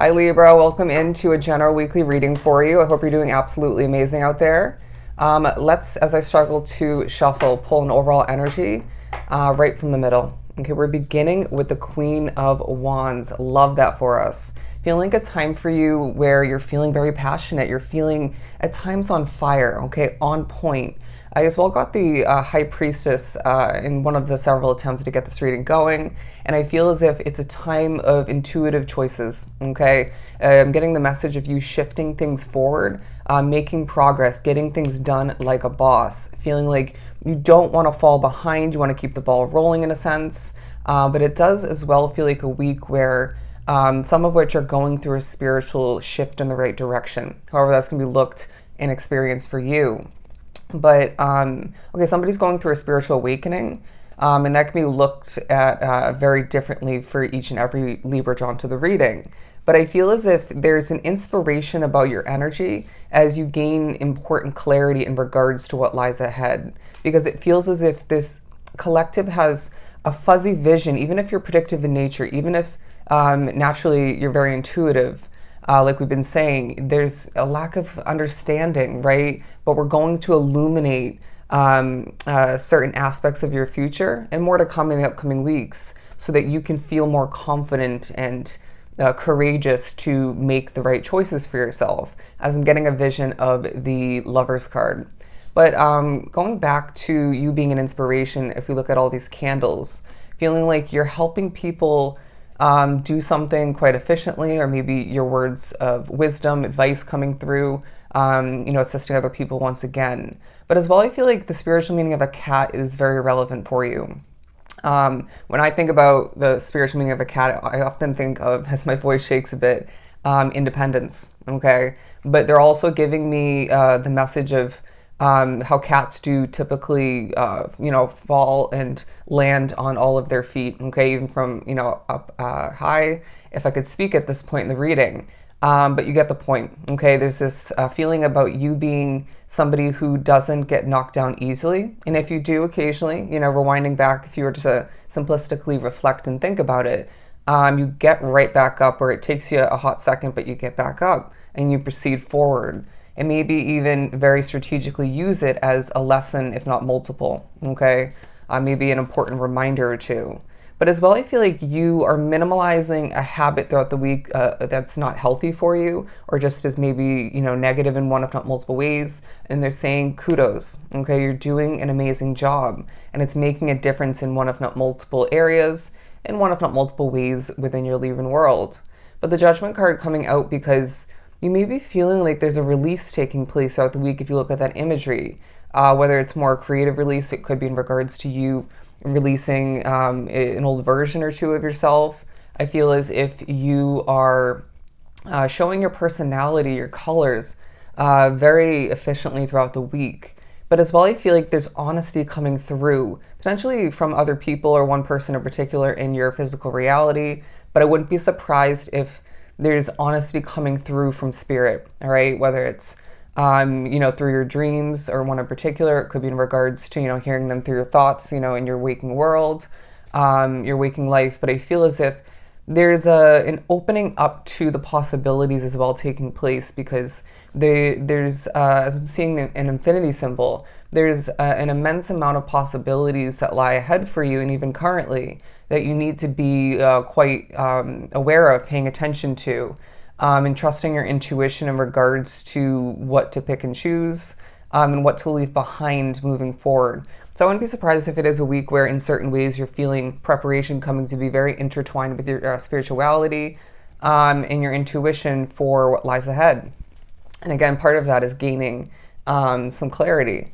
Hi Libra, welcome into a general weekly reading for you. I hope you're doing absolutely amazing out there. Let's, as I struggle to shuffle, pull an overall energy right from the middle. Okay, we're beginning with the Queen of Wands. Love that for us. Feeling like a time for you where you're feeling very passionate. You're feeling at times on fire, okay, on point. I as well got the High Priestess in one of the several attempts to get this reading going, and I feel as if it's a time of intuitive choices, okay? I'm getting the message of you shifting things forward, making progress, getting things done like a boss, feeling like you don't want to fall behind, you want to keep the ball rolling in a sense, but it does as well feel like a week where some of which are going through a spiritual shift in the right direction. However, that's going to be looked and experienced for you. But okay, somebody's going through a spiritual awakening, and that can be looked at very differently for each and every Libra drawn to the reading. But I feel as if there's an inspiration about your energy as you gain important clarity in regards to what lies ahead, because it feels as if this collective has a fuzzy vision, even if you're predictive in nature, even if naturally you're very intuitive. Like we've been saying, there's a lack of understanding, right? But we're going to illuminate certain aspects of your future and more to come in the upcoming weeks so that you can feel more confident and courageous to make the right choices for yourself, as I'm getting a vision of the Lover's card. But going back to you being an inspiration, if we look at all these candles, feeling like you're helping people do something quite efficiently, or maybe your words of wisdom, advice coming through, assisting other people once again. But as well, I feel like the spiritual meaning of a cat is very relevant for you. When I think about the spiritual meaning of a cat, I often think of, as my voice shakes a bit, independence, okay? But they're also giving me the message of how cats do typically, fall and land on all of their feet, okay, even from, up high, if I could speak at this point in the reading. But you get the point, okay? There's this feeling about you being somebody who doesn't get knocked down easily. And if you do occasionally, rewinding back, if you were to simplistically reflect and think about it, you get right back up, or it takes you a hot second, but you get back up and you proceed forward. And maybe even very strategically use it as a lesson, if not multiple, okay? Maybe an important reminder or two. But as well, I feel like you are minimalizing a habit throughout the week that's not healthy for you, or just is maybe, negative in one, if not multiple ways. And they're saying kudos, okay? You're doing an amazing job, and it's making a difference in one, if not multiple areas, in one, if not multiple ways within your Libran world. But the Judgment card coming out because you may be feeling like there's a release taking place throughout the week if you look at that imagery. Whether it's more creative release, it could be in regards to you releasing an old version or two of yourself. I feel as if you are showing your personality, your colors, very efficiently throughout the week. But as well, I feel like there's honesty coming through, potentially from other people or one person in particular in your physical reality. But I wouldn't be surprised if there's honesty coming through from spirit, all right? Whether it's, through your dreams or one in particular, it could be in regards to, hearing them through your thoughts, in your waking world, your waking life. But I feel as if there's an opening up to the possibilities as well taking place, because there's, as I'm seeing an infinity symbol, there's an immense amount of possibilities that lie ahead for you, and even currently, that you need to be quite aware of, paying attention to, and trusting your intuition in regards to what to pick and choose, and what to leave behind moving forward. So I wouldn't be surprised if it is a week where in certain ways you're feeling preparation coming to be very intertwined with your spirituality and your intuition for what lies ahead. And again, part of that is gaining some clarity.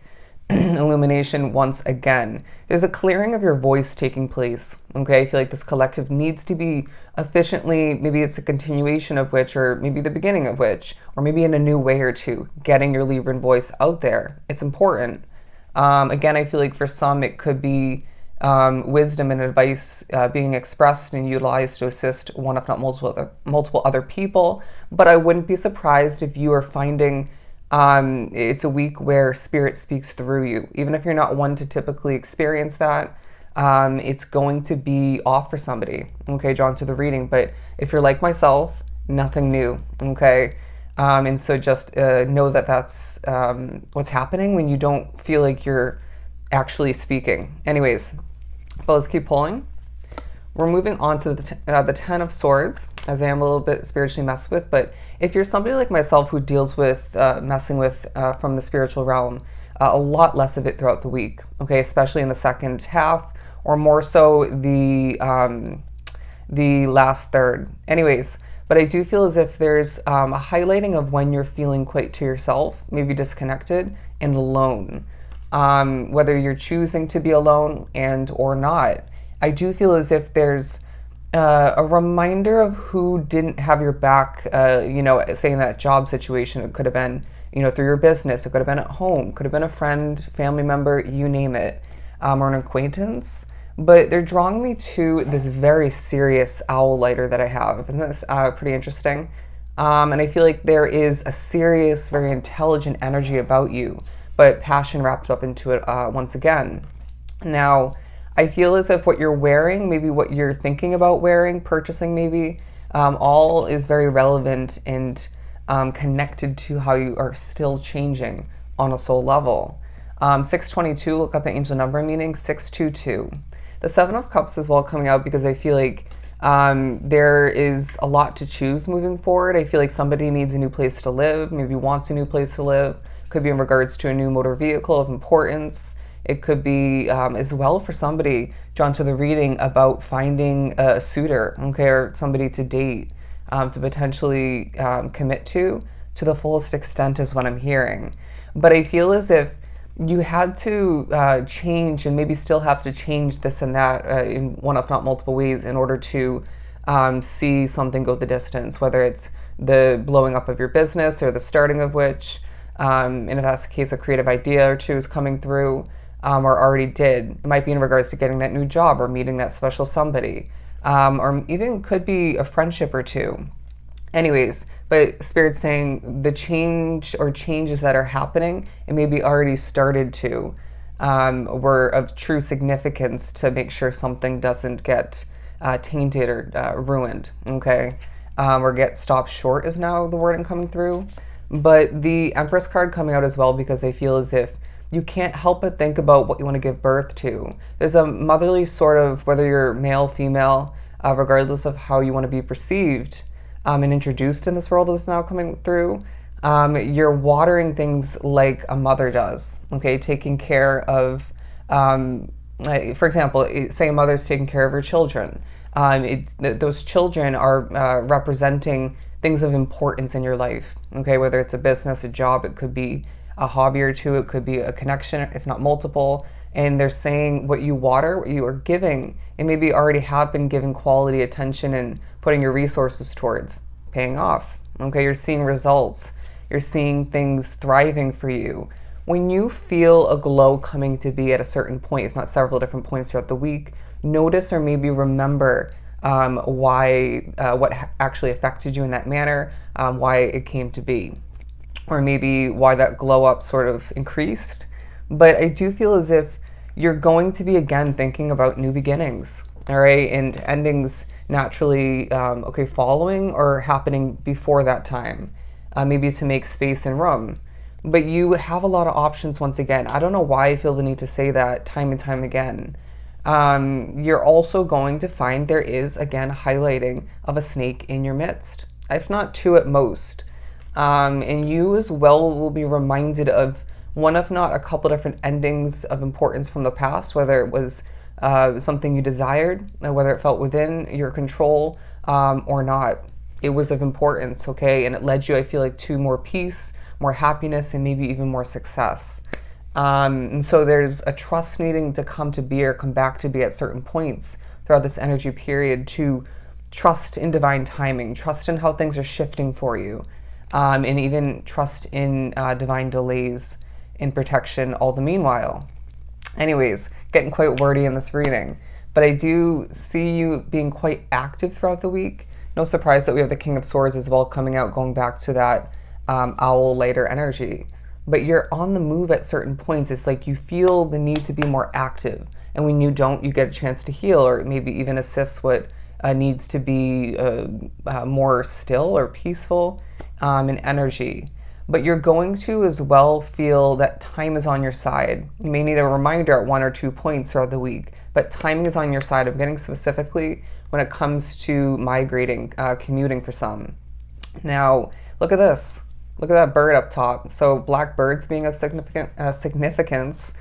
Illumination once again. There's a clearing of your voice taking place, okay? I feel like this collective needs to be efficiently, maybe it's a continuation of which, or maybe the beginning of which, or maybe in a new way or two, getting your Libran voice out there. It's important. Again, I feel like for some it could be wisdom and advice being expressed and utilized to assist one, if not multiple other people. But I wouldn't be surprised if you are finding it's a week where spirit speaks through you. Even if you're not one to typically experience that, it's going to be off for somebody, okay, drawn to the reading. But if you're like myself, nothing new, okay? And so just know that that's what's happening when you don't feel like you're actually speaking. Anyways, but let's keep pulling. We're moving on to the Ten of Swords, as I am a little bit spiritually messed with. But if you're somebody like myself who deals with messing with from the spiritual realm, a lot less of it throughout the week, okay, especially in the second half, or more so the last third. Anyways, but I do feel as if there's a highlighting of when you're feeling quite to yourself, maybe disconnected and alone. Whether you're choosing to be alone and or not. I do feel as if there's a reminder of who didn't have your back, say in that job situation. It could have been, through your business. It could have been at home. Could have been a friend, family member, you name it, or an acquaintance. But they're drawing me to this very serious owl lighter that I have. Isn't this pretty interesting? And I feel like there is a serious, very intelligent energy about you, but passion wrapped up into it once again. Now, I feel as if what you're wearing, maybe what you're thinking about wearing, purchasing maybe, all is very relevant and connected to how you are still changing on a soul level. 622, look up the angel number meaning, 622. The Seven of Cups is well coming out because I feel like there is a lot to choose moving forward. I feel like somebody needs a new place to live, maybe wants a new place to live. Could be in regards to a new motor vehicle of importance. It could be as well for somebody drawn to the reading about finding a suitor, okay, or somebody to date, to potentially commit to the fullest extent is what I'm hearing. But I feel as if you had to change and maybe still have to change this and that in one, if not multiple ways in order to see something go the distance, whether it's the blowing up of your business or the starting of which, and if that's the case, a creative idea or two is coming through. Or already did. It might be in regards to getting that new job or meeting that special somebody, or even could be a friendship or two. Anyways, but Spirit's saying the change or changes that are happening and maybe already started to were of true significance to make sure something doesn't get tainted or ruined, okay? Or get stopped short is now the wording coming through. But the Empress card coming out as well because I feel as if you can't help but think about what you want to give birth to. There's a motherly sort of, whether you're male, female, regardless of how you want to be perceived and introduced in this world is now coming through. You're watering things like a mother does, okay? Taking care of, for example, say a mother's taking care of her children. Those children are representing things of importance in your life, okay? Whether it's a business, a job, it could be a hobby or two, it could be a connection, if not multiple, and they're saying what you water, what you are giving, and maybe already have been giving quality attention and putting your resources towards paying off, okay? You're seeing results, you're seeing things thriving for you. When you feel a glow coming to be at a certain point, if not several different points throughout the week, notice or maybe remember what actually affected you in that manner, why it came to be, or maybe why that glow up sort of increased. But I do feel as if you're going to be again thinking about new beginnings, all right, and endings naturally, following or happening before that time, maybe to make space and room. But you have a lot of options once again. I don't know why I feel the need to say that time and time again. You're also going to find there is, again, highlighting of a snake in your midst, if not two at most. And you as well will be reminded of one, if not a couple different endings of importance from the past, whether it was something you desired, whether it felt within your control or not. It was of importance, okay? And it led you, I feel like, to more peace, more happiness, and maybe even more success. And so there's a trust needing to come to be or come back to be at certain points throughout this energy period to trust in divine timing, trust in how things are shifting for you, and even trust in divine delays in protection all the meanwhile. Anyways, getting quite wordy in this reading, but I do see you being quite active throughout the week. No surprise that we have the King of Swords as well coming out, going back to that owl lighter energy. But you're on the move at certain points. It's like you feel the need to be more active. And when you don't, you get a chance to heal or maybe even assist what needs to be more still or peaceful in energy. But you're going to as well feel that time is on your side. You may need a reminder at 1 or 2 points throughout the week, but timing is on your side. I'm getting specifically when it comes to migrating, commuting for some. Now, look at this. Look at that bird up top. So black birds being of significance,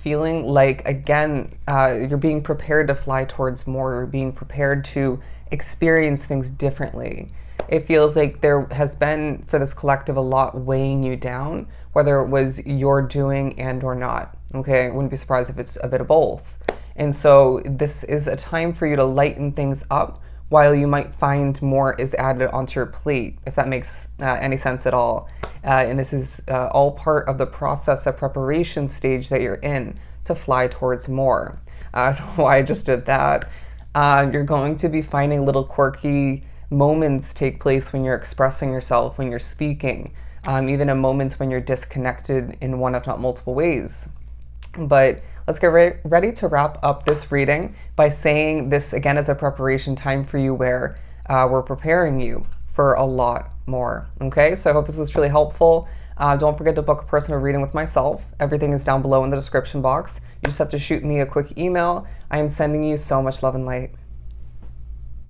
feeling like, again, you're being prepared to fly towards more. You're being prepared to experience things differently. It feels like there has been, for this collective, a lot weighing you down, whether it was your doing and or not. Okay, I wouldn't be surprised if it's a bit of both. And so this is a time for you to lighten things up, while you might find more is added onto your plate, if that makes any sense at all. And this is all part of the process of preparation stage that you're in to fly towards more. I don't know why I just did that. You're going to be finding little quirky moments take place when you're expressing yourself, when you're speaking, even in moments when you're disconnected in one, if not multiple ways. But let's get ready to wrap up this reading by saying this again as a preparation time for you, where we're preparing you for a lot more. Okay, so I hope this was really helpful. Don't forget to book a personal reading with myself. Everything is down below in the description box. You just have to shoot me a quick email. I am sending you so much love and light.